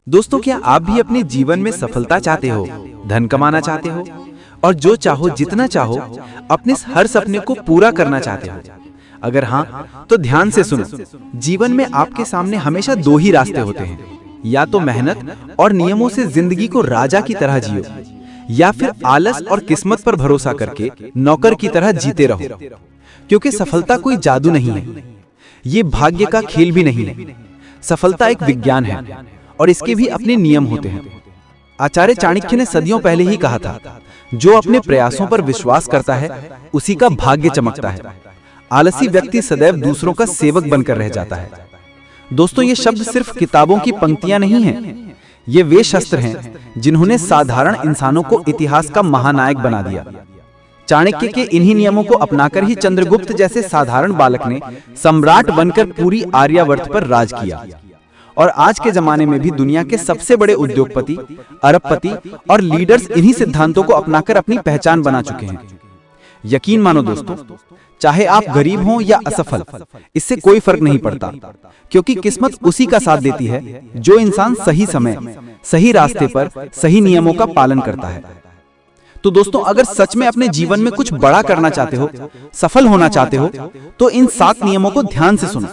दोस्तों, क्या आप भी अपने जीवन में सफलता चाहते हो, धन कमाना चाहते हो और जो चाहो जितना चाहो अपने हर सपने को पूरा करना चाहते हो? अगर हाँ तो ध्यान से सुनो। जीवन में आपके सामने हमेशा दो ही रास्ते होते हैं, या तो मेहनत और नियमों से जिंदगी को राजा की तरह जियो, या फिर आलस और किस्मत पर भरोसा करके नौकर की तरह जीते रहो। क्योंकि सफलता कोई जादू नहीं है, ये भाग्य का खेल भी नहीं है। सफलता एक विज्ञान है और इसके भी अपने नियम होते हैं। आचार्य चाणक्य ने सदियों पहले ही कहा था, जो अपने प्रयासों पर विश्वास करता है उसी का भाग्य चमकता है। आलसी व्यक्ति सदैव दूसरों का सेवक बनकर रह जाता है। दोस्तों, ये शब्द सिर्फ किताबों की पंक्तियां नहीं हैं, ये वे शस्त्र हैं जिन्होंने साधारण इंसानों को इतिहास का महानायक बना दिया। चाणक्य के इन्हीं नियमों को अपनाकर ही चंद्रगुप्त जैसे साधारण बालक ने सम्राट बनकर पूरी आर्यावर्त पर राज किया। और आज के जमाने में भी दुनिया के सबसे बड़े उद्योगपति, अरबपति और लीडर्स इन्हीं सिद्धांतों को अपनाकर अपनी पहचान बना चुके हैं। यकीन मानो दोस्तों, चाहे आप गरीब हों या असफल, इससे कोई फर्क नहीं पड़ता, क्योंकि किस्मत उसी का साथ देती है जो इंसान सही समय, सही रास्ते पर सही नियमों का पालन करता है। तो दोस्तों, अगर सच में अपने जीवन में कुछ बड़ा करना चाहते हो, सफल होना चाहते हो, तो इन 7 नियमों को ध्यान से सुनो,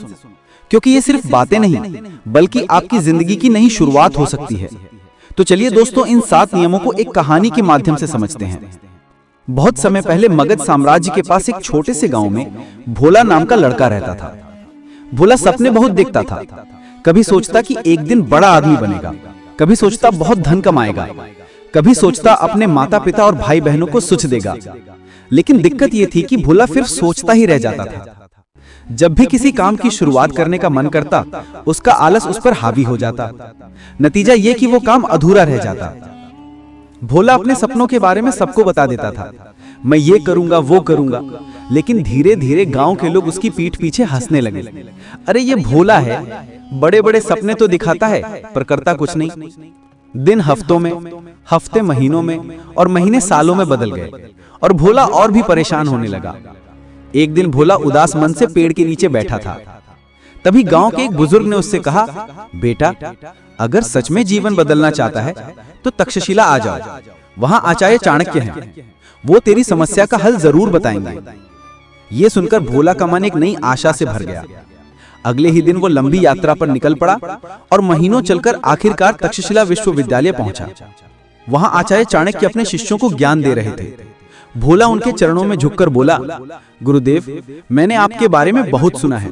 क्योंकि ये सिर्फ बातें नहीं बल्कि आपकी जिंदगी की नई शुरुआत हो सकती है। तो चलिए दोस्तों, इन 7 नियमों को एक कहानी के माध्यम से समझते हैं। बहुत समय पहले मगध साम्राज्य के पास एक छोटे से गांव में भोला नाम का लड़का रहता था। भोला सपने बहुत देखता था। कभी सोचता कि एक दिन बड़ा आदमी बनेगा, कभी सोचता बहुत धन कमाएगा, कभी सोचता अपने माता पिता और भाई बहनों को सुख देगा। लेकिन दिक्कत यह थी कि भोला सिर्फ सोचता ही रह जाता था। जब भी किसी काम की शुरुआत करने का मन करता, उसका आलस उस पर हावी हो जाता। नतीजा ये कि वो काम अधूरा रह जाता। भोला अपने सपनों के बारे में सबको बता देता था, मैं ये करूंगा वो करूंगा, लेकिन धीरे धीरे गांव के लोग उसकी पीठ पीछे हंसने लगे। अरे ये भोला है, बड़े बड़े सपने तो दिखाता है पर करता कुछ नहीं। दिन हफ्तों में, हफ्ते महीनों में और महीने सालों में बदल गए और भोला और भी परेशान होने लगा। एक दिन भोला उदास मन से पेड़ के नीचे बैठा था। तभी गांव के एक बुजुर्ग ने उससे कहा, बेटा, अगर सच में जीवन बदलना चाहता है तो तक्षशिला आ जाओ। वहां आचार्य चाणक्य हैं, वो तेरी समस्या का हल जरूर बताएंगे। ये सुनकर भोला का मन एक नई आशा से भर गया। अगले ही दिन वो लंबी यात्रा पर निकल पड़ा और महीनों चलकर आखिरकार तक्षशिला विश्वविद्यालय पहुंचा। वहां आचार्य चाणक्य अपने शिष्यों को ज्ञान दे रहे थे। भोला उनके चरणों में झुककर बोला, गुरुदेव, मैंने आपके बारे में बहुत सुना है,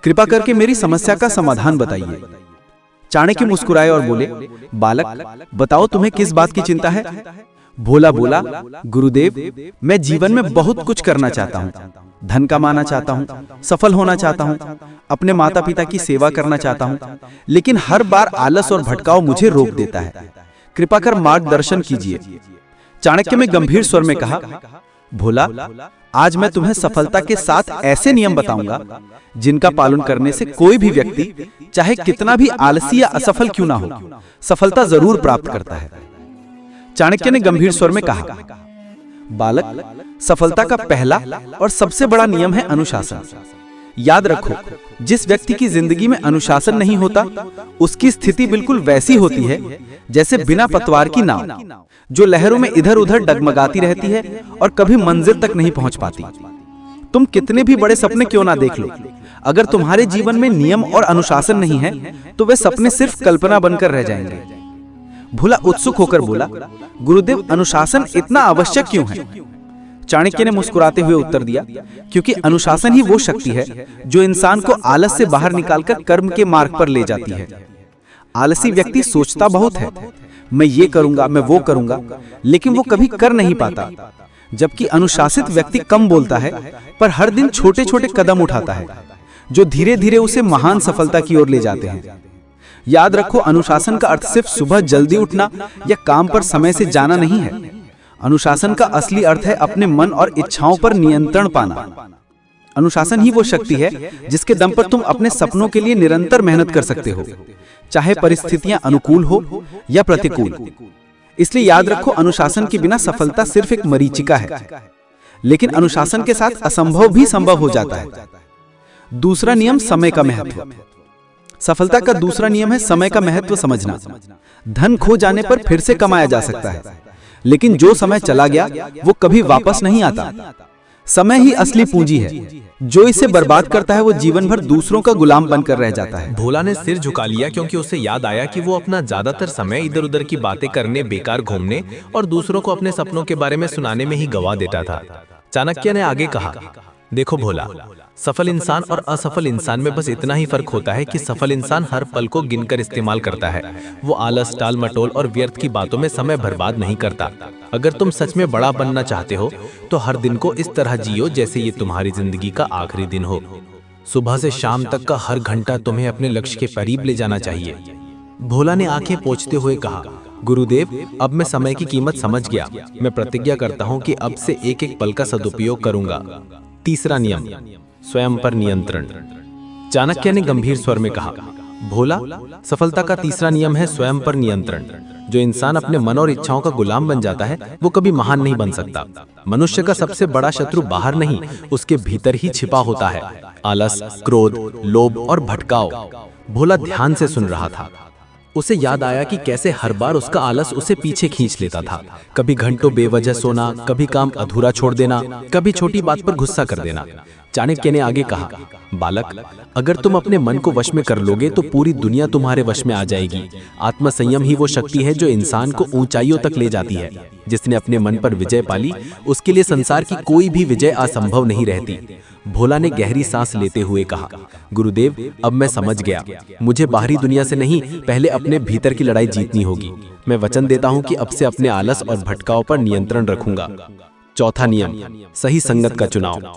कृपा करके मेरी समस्या का समाधान बताइए। चाणक्य मुस्कुराए और बोले, बालक, बताओ तुम्हें किस बात की चिंता है? भोला बोला, गुरुदेव, मैं जीवन में बहुत कुछ करना चाहता हूँ, धन कमाना चाहता हूँ, सफल होना चाहता हूँ, अपने माता पिता की सेवा करना चाहता हूँ, लेकिन हर बार आलस और भटकाव मुझे रोक देता है। कृपा कर मार्गदर्शन कीजिए। चाणक्य ने गंभीर स्वर में कहा, भोला, आज मैं तुम्हें सफलता के 7 ऐसे नियम बताऊंगा जिनका पालन करने से कोई भी व्यक्ति, चाहे कितना भी आलसी या असफल क्यों ना हो, सफलता जरूर प्राप्त करता है। चाणक्य ने गंभीर स्वर में कहा, बालक, सफलता का पहला और सबसे बड़ा नियम है अनुशासन। याद रखो, जिस व्यक्ति की जिंदगी में अनुशासन नहीं होता, उसकी स्थिति बिल्कुल वैसी होती है जैसे बिना पतवार की नाव, जो लहरों में इधर उधर डगमगाती रहती है और कभी मंजिल तक नहीं पहुंच पाती। तुम कितने भी बड़े सपने क्यों ना देख लो, अगर तुम्हारे जीवन में नियम और अनुशासन नहीं है तो वे सपने सिर्फ कल्पना बनकर रह जाएंगे। भोला उत्सुक होकर बोला, गुरुदेव, अनुशासन इतना आवश्यक क्यों है? चाणक्य ने मुस्कुराते हुए उत्तर दिया, क्योंकि अनुशासन ही वो शक्ति है जो इंसान को आलस से बाहर निकालकर कर्म के मार्ग पर ले जाती है। आलसी व्यक्ति सोचता बहुत है, मैं ये करूंगा, मैं वो करूंगा, लेकिन वो कभी कर नहीं पाता। जबकि अनुशासित व्यक्ति कम बोलता है पर हर दिन छोटे छोटे कदम उठाता है, जो धीरे धीरे उसे महान सफलता की ओर ले जाते हैं। याद रखो, अनुशासन का अर्थ सिर्फ सुबह जल्दी उठना या काम पर समय से जाना नहीं है। अनुशासन का असली अर्थ है अपने मन और इच्छाओं पर नियंत्रण पाना। अनुशासन ही वो शक्ति है जिसके दम पर तुम अपने सपनों के लिए निरंतर मेहनत कर सकते हो, चाहे परिस्थितियां अनुकूल हो या प्रतिकूल। इसलिए याद रखो, अनुशासन के बिना सफलता सिर्फ एक मरीचिका है, लेकिन अनुशासन के साथ असंभव भी संभव हो जाता है। दूसरा नियम, समय का महत्व। सफलता का दूसरा नियम है समय का महत्व समझना। धन खो जाने पर फिर से कमाया जा सकता है, लेकिन जो समय चला गया वो कभी वापस नहीं आता। समय ही असली पूंजी है, जो इसे बर्बाद करता है वो जीवन भर दूसरों का गुलाम बनकर रह जाता है। भोला ने सिर झुका लिया क्योंकि उसे याद आया कि वो अपना ज्यादातर समय इधर उधर की बातें करने, बेकार घूमने और दूसरों को अपने सपनों के बारे में सुनाने में ही गवा देता था। चाणक्य ने आगे कहा, देखो भोला, सफल इंसान और असफल इंसान में बस इतना ही फर्क होता है कि सफल इंसान हर पल को गिनकर इस्तेमाल करता है। वो आलस, टाल मटोल और व्यर्थ की बातों में समय बर्बाद नहीं करता। अगर तुम सच में बड़ा बनना चाहते हो तो हर दिन को इस तरह जियो जैसे ये तुम्हारी जिंदगी का आखिरी दिन हो। सुबह से शाम तक का हर घंटा तुम्हें अपने लक्ष्य के करीब ले जाना चाहिए। भोला ने आंखें पोंछते हुए कहा, गुरुदेव, अब मैं समय की कीमत समझ गया। मैं प्रतिज्ञा करता हूँ कि अब से एक एक पल का सदुपयोग करूंगा। तीसरा नियम, स्वयं पर नियंत्रण। चाणक्य ने गंभीर स्वर में कहा, भोला, सफलता का तीसरा नियम है स्वयं पर नियंत्रण। जो इंसान अपने मन और इच्छाओं का गुलाम बन जाता है वो कभी महान नहीं बन सकता। मनुष्य का सबसे बड़ा शत्रु बाहर नहीं, उसके भीतर ही छिपा होता है। आलस, क्रोध, लोभ और भटकाव। भोला ध्यान से सुन रहा था। उसे याद आया कि कैसे हर बार उसका आलस उसे पीछे खींच लेता था। कभी घंटों बेवजह सोना, कभी काम अधूरा छोड़ देना, कभी छोटी बात पर गुस्सा कर देना। चाणक्य ने आगे कहा, बालक, अगर तुम अपने मन को वश में कर लोगे तो पूरी दुनिया तुम्हारे वश में आ जाएगी। आत्मसंयम ही वो शक्ति है जो इंसान को ऊंचाइयों तक ले जाती है। जिसने अपने मन पर विजय पाली, उसके लिए संसार की कोई भी विजय असंभव नहीं रहती। भोला ने गहरी सांस लेते हुए कहा, गुरुदेव, अब मैं समझ गया। मुझे बाहरी दुनिया से नहीं, पहले अपने भीतर की लड़ाई जीतनी होगी। मैं वचन देता हूँ कि अब से अपने आलस और भटकाव पर नियंत्रण रखूंगा। चौथा नियम, सही संगत का चुनाव।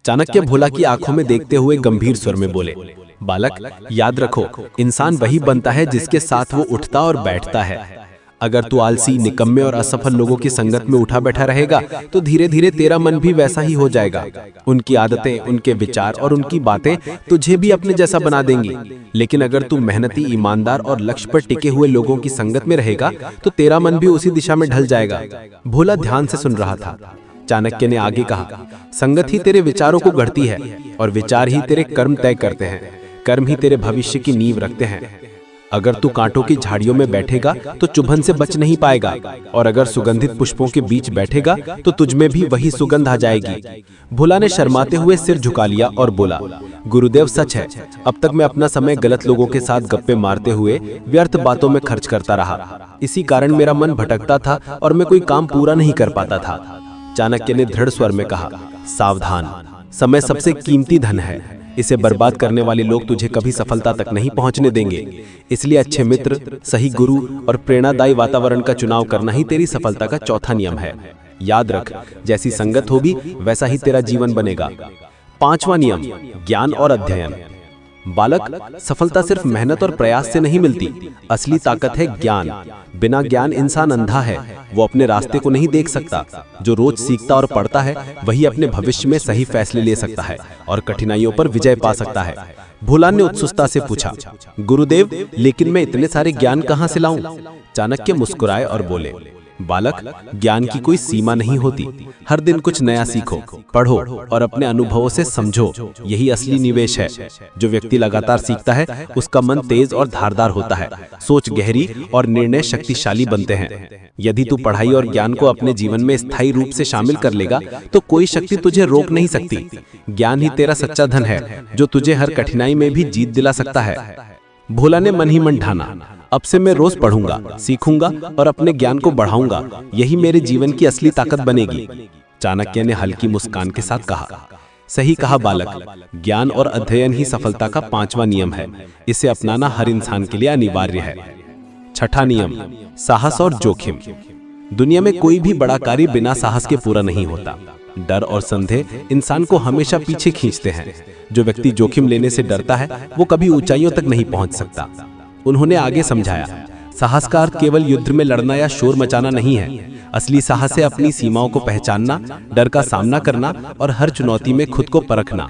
चाणक्य भोला की आंखों में देखते हुए गंभीर स्वर में बोले, बालक, याद रखो, इंसान वही बनता है जिसके साथ वो उठता और बैठता है। अगर तू आलसी, निकम्मे और असफल लोगों की संगत में उठा बैठा रहेगा तो धीरे धीरे तेरा मन भी वैसा ही हो जाएगा। उनकी आदतें, उनके विचार और उनकी बातें तुझे भी अपने जैसा बना देंगी। लेकिन अगर तू मेहनती, ईमानदार और लक्ष्य पर टिके हुए लोगों की संगत में रहेगा तो तेरा मन भी उसी दिशा में ढल जाएगा। भोला ध्यान से सुन रहा था। चाणक्य ने आगे कहा, संगत ही तेरे विचारों को गढ़ती है और विचार ही तेरे कर्म तय करते हैं। कर्म ही तेरे भविष्य की नींव रखते हैं। अगर तू कांटों की झाड़ियों में बैठेगा तो चुभन से बच नहीं पाएगा, और अगर सुगंधित पुष्पों के बीच बैठेगा तो तुझ में भी वही सुगंध आ जाएगी। भोला ने शर्माते हुए सिर झुका लिया और बोला, गुरुदेव, सच है, अब तक मैं अपना समय गलत लोगों के साथ गप्पे मारते हुए व्यर्थ बातों में खर्च करता रहा। इसी कारण मेरा मन भटकता था और मैं कोई काम पूरा नहीं कर पाता था। चाणक्य ने दृढ़ स्वर में कहा, सावधान, समय सबसे कीमती धन है। इसे बर्बाद करने वाले लोग तुझे कभी सफलता तक नहीं पहुंचने देंगे। इसलिए अच्छे मित्र, सही गुरु और प्रेरणादायी वातावरण का चुनाव करना ही तेरी सफलता का चौथा नियम है। याद रख, जैसी संगत होगी वैसा ही तेरा जीवन बनेगा। पांचवा नियम, ज्ञान और अध्ययन। बालक, सफलता सिर्फ मेहनत और प्रयास से नहीं मिलती। असली ताकत है ज्ञान। बिना ज्ञान इंसान अंधा है, वो अपने रास्ते को नहीं देख सकता। जो रोज सीखता और पढ़ता है वही अपने भविष्य में सही फैसले ले सकता है और कठिनाइयों पर विजय पा सकता है। भोला ने उत्सुकता से पूछा, गुरुदेव, लेकिन मैं इतने सारे ज्ञान कहाँ से लाऊं? चाणक्य मुस्कुराए और बोले, बालक, ज्ञान की कोई सीमा नहीं होती। हर दिन कुछ नया सीखो, पढ़ो और अपने अनुभवों से समझो। यही असली निवेश है। जो व्यक्ति लगातार सीखता है उसका मन तेज और धारदार होता है, सोच गहरी और निर्णय शक्तिशाली बनते हैं। यदि तू पढ़ाई और ज्ञान को अपने जीवन में स्थायी रूप से शामिल कर लेगा तो कोई शक्ति तुझे रोक नहीं सकती। ज्ञान ही तेरा सच्चा धन है जो तुझे हर कठिनाई में भी जीत दिला सकता है। भोला ने मन ही मन ठाना, अब से मैं रोज पढ़ूंगा, सीखूंगा और अपने ज्ञान को बढ़ाऊंगा। यही मेरे जीवन की असली ताकत बनेगी। चाणक्य ने हल्की मुस्कान के साथ कहा, सही कहा बालक, ज्ञान और अध्ययन ही सफलता का पांचवा नियम है। इसे अपनाना हर इंसान के लिए अनिवार्य है। छठा नियम, साहस और जोखिम। दुनिया में कोई भी बड़ा कार्य बिना साहस के पूरा नहीं होता। डर और संदेह इंसान को हमेशा पीछे खींचते हैं। जो व्यक्ति जोखिम लेने से डरता है वो कभी ऊंचाइयों तक नहीं पहुंच सकता। उन्होंने आगे समझाया, साहस का अर्थ केवल युद्ध में लड़ना या शोर मचाना नहीं है। असली साहस है अपनी सीमाओं को पहचानना, डर का सामना करना और हर चुनौती में खुद को परखना।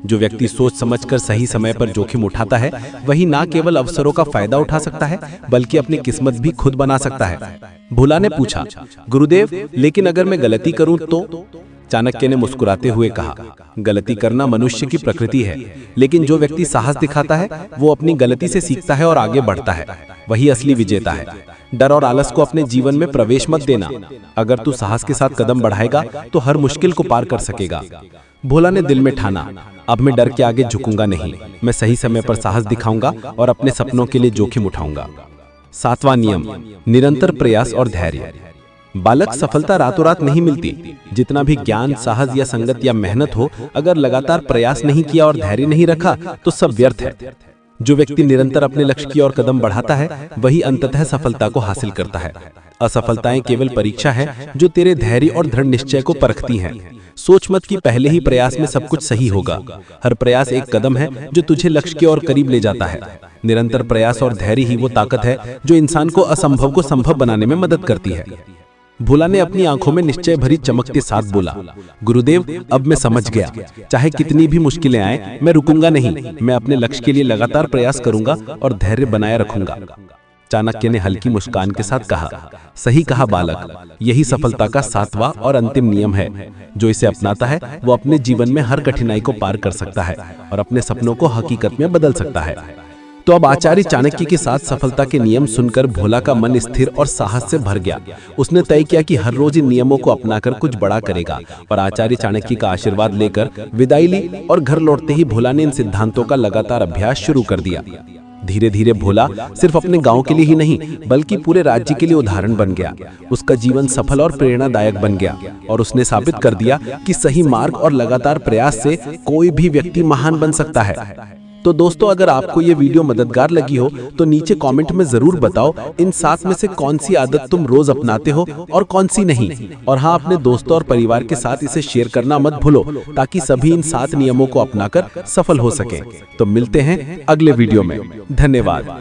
जो व्यक्ति सोच समझकर सही समय पर जोखिम उठाता है वही ना केवल अवसरों का फायदा उठा सकता है बल्कि अपनी किस्मत भी खुद बना सकता है। भोला ने पूछा, गुरुदेव, लेकिन अगर मैं गलती करूं तो? चाणक्य ने मुस्कुराते हुए कहा, गलती करना मनुष्य की प्रकृति है, लेकिन जो व्यक्ति साहस दिखाता है वो अपनी गलती से सीखता है और आगे बढ़ता है। वही असली विजेता है। डर और आलस को अपने जीवन में प्रवेश मत देना। अगर तू साहस के साथ कदम बढ़ाएगा तो हर मुश्किल को पार कर सकेगा। भोला ने दिल में ठाना, अब मैं डर के आगे झुकूंगा नहीं। मैं सही समय पर साहस दिखाऊंगा और अपने सपनों के लिए जोखिम उठाऊंगा। 7वां नियम, निरंतर प्रयास और धैर्य। बालक, सफलता रातों रात नहीं मिलती। जितना भी ज्ञान, साहस या संगत या मेहनत हो, अगर लगातार प्रयास नहीं किया और धैर्य नहीं रखा तो सब व्यर्थ है। जो व्यक्ति निरंतर अपने लक्ष्य की ओर कदम बढ़ाता है वही अंततः सफलता को हासिल करता है। असफलताएं केवल परीक्षा है जो तेरे धैर्य और दृढ़ निश्चय को परखती हैं। सोच मत कि पहले ही प्रयास में सब कुछ सही होगा। हर प्रयास एक कदम है जो तुझे लक्ष्य की ओर करीब ले जाता है। निरंतर प्रयास और धैर्य ही वो ताकत है जो इंसान को असंभव को संभव बनाने में मदद करती है। भोला ने अपनी आंखों में निश्चय भरी चमक के साथ बोला, गुरुदेव, अब मैं समझ गया। चाहे कितनी भी मुश्किलें आए, मैं रुकूंगा नहीं। मैं अपने लक्ष्य के लिए लगातार प्रयास करूंगा और धैर्य बनाए रखूंगा। चाणक्य ने हल्की मुस्कान के साथ कहा, सही कहा बालक, यही सफलता का 7वां और अंतिम नियम है। जो इसे अपनाता है वो अपने जीवन में हर कठिनाई को पार कर सकता है और अपने सपनों को हकीकत में बदल सकता है। तो अब आचार्य चाणक्य के साथ सफलता के नियम सुनकर भोला का मन स्थिर और साहस से भर गया। उसने तय किया कि हर रोज इन नियमों को अपनाकर कुछ बड़ा करेगा और आचार्य चाणक्य का आशीर्वाद लेकर विदाई ली और घर लौटते ही भोला ने इन सिद्धांतों का लगातार अभ्यास शुरू कर दिया। धीरे धीरे भोला सिर्फ अपने गांव के लिए ही नहीं बल्कि पूरे राज्य के लिए उदाहरण बन गया। उसका जीवन सफल और प्रेरणादायक बन गया और उसने साबित कर दिया कि सही मार्ग और लगातार प्रयास से कोई भी व्यक्ति महान बन सकता है। तो दोस्तों, अगर आपको ये वीडियो मददगार लगी हो तो नीचे कमेंट में जरूर बताओ इन 7 में से कौन सी आदत तुम रोज अपनाते हो और कौन सी नहीं। और हाँ, अपने दोस्तों और परिवार के साथ इसे शेयर करना मत भूलो ताकि सभी इन 7 नियमों को अपनाकर सफल हो सके। तो मिलते हैं अगले वीडियो में। धन्यवाद।